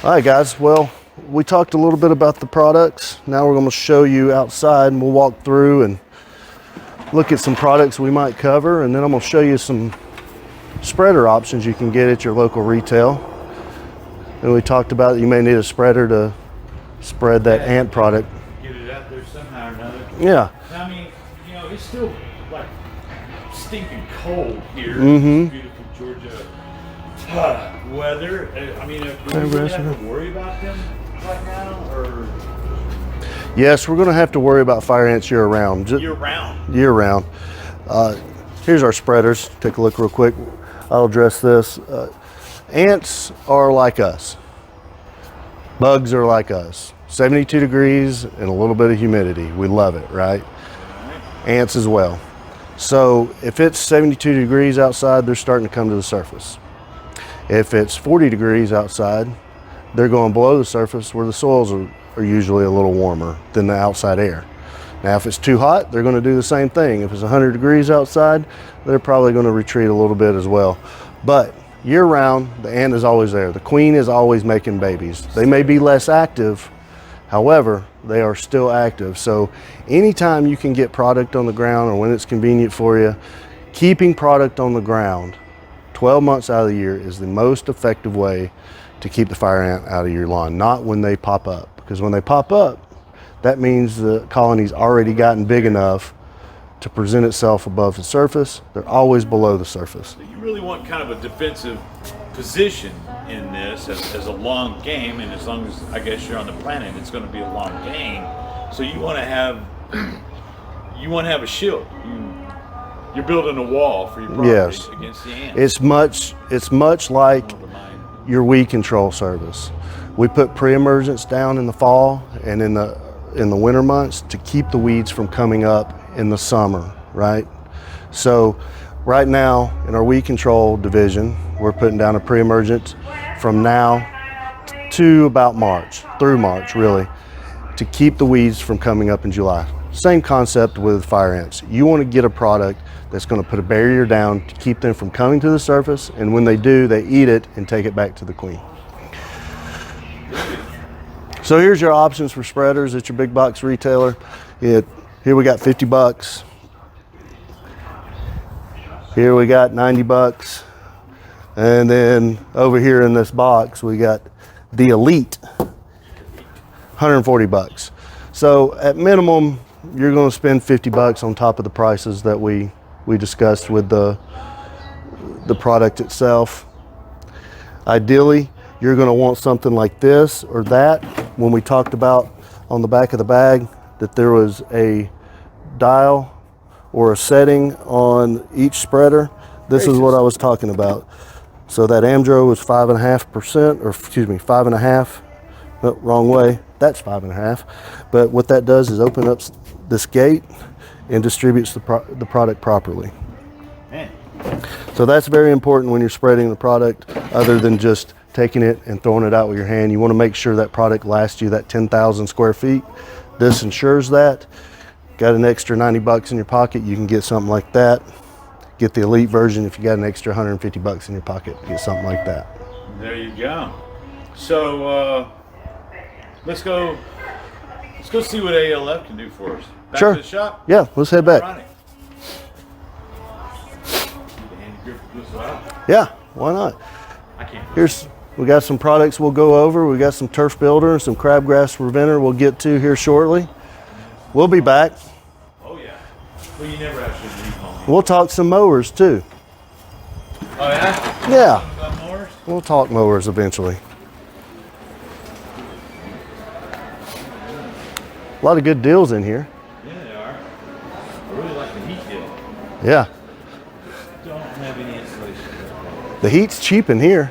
All right, guys. Well, we talked a little bit about the products. Now we're going to show you outside, and we'll walk through and look at some products we might cover, and then I'm going to show you some spreader options you can get at your local retail. And we talked about you may need a spreader to spread that ant product. Get it out there somehow or another. Yeah. I mean, you know, it's still like stinking cold here. Mm-hmm. Beautiful Georgia weather. I mean, do we really have to worry about them right now, or? Yes, we're going to have to worry about fire ants year round. Year round. Year round. Here's our spreaders. Take a look real quick. I'll address this. Ants are like us. Bugs are like us. 72 degrees and a little bit of humidity. We love it, right? Ants as well. So if it's 72 degrees outside, they're starting to come to the surface. If it's 40 degrees outside, they're going below the surface where the soils are usually a little warmer than the outside air. Now, if it's too hot, they're going to do the same thing. If it's 100 degrees outside, they're probably going to retreat a little bit as well. But year round, the ant is always there. The queen is always making babies. They may be less active, however, they are still active. So anytime you can get product on the ground or when it's convenient for you, keeping product on the ground 12 months out of the year is the most effective way to keep the fire ant out of your lawn, not when they pop up. Because when they pop up, that means the colony's already gotten big enough to present itself above the surface. They're always below the surface. You really want kind of a defensive position in this as a long game, and as long as I guess you're on the planet, it's going to be a long game. So you want to have a shield. You're building a wall for your property against the ants. It's much like your weed control service. We put pre-emergence down in the fall and in the winter months to keep the weeds from coming up in the summer, right? So right now in our weed control division, we're putting down a pre-emergence from now to about March, through March really, to keep the weeds from coming up in July. Same concept with fire ants. You want to get a product that's going to put a barrier down to keep them from coming to the surface, and when they do, they eat it and take it back to the queen. So here's your options for spreaders at your big box retailer. Here we got 50 bucks. Here we got 90 bucks. And then over here in this box, we got the Elite, 140 bucks. So at minimum, you're going to spend 50 bucks on top of the prices that we discussed with the product itself. Ideally, you're going to want something like this or that. When we talked about on the back of the bag that there was a dial or a setting on each spreader, this is what I was talking about. So that Amdro was 5.5%, or excuse me, 5.5. No, wrong way. That's 5.5. But what that does is open up this gate and distributes the product properly. Man. So that's very important when you're spreading the product, other than just taking it and throwing it out with your hand. You want to make sure that product lasts you that 10,000 square feet. This ensures that. Got an extra 90 bucks in your pocket, you can get something like that. Get the Elite version if you got an extra 150 bucks in your pocket, get something like that. There you go. So let's go see what ALF can do for us. Back Sure. to the shop? Yeah, let's head back. Yeah, why not? I can't. We got some products we'll go over. We got some turf builder and some crabgrass preventer we'll get to here shortly. We'll be back. Oh yeah. Well, you never actually leave home. We'll talk some mowers too. Oh yeah? Yeah. About mowers? We'll talk mowers eventually. A lot of good deals in here. Yeah, they are. I really like the heat deal. Yeah. Don't have any insulation. The heat's cheap in here.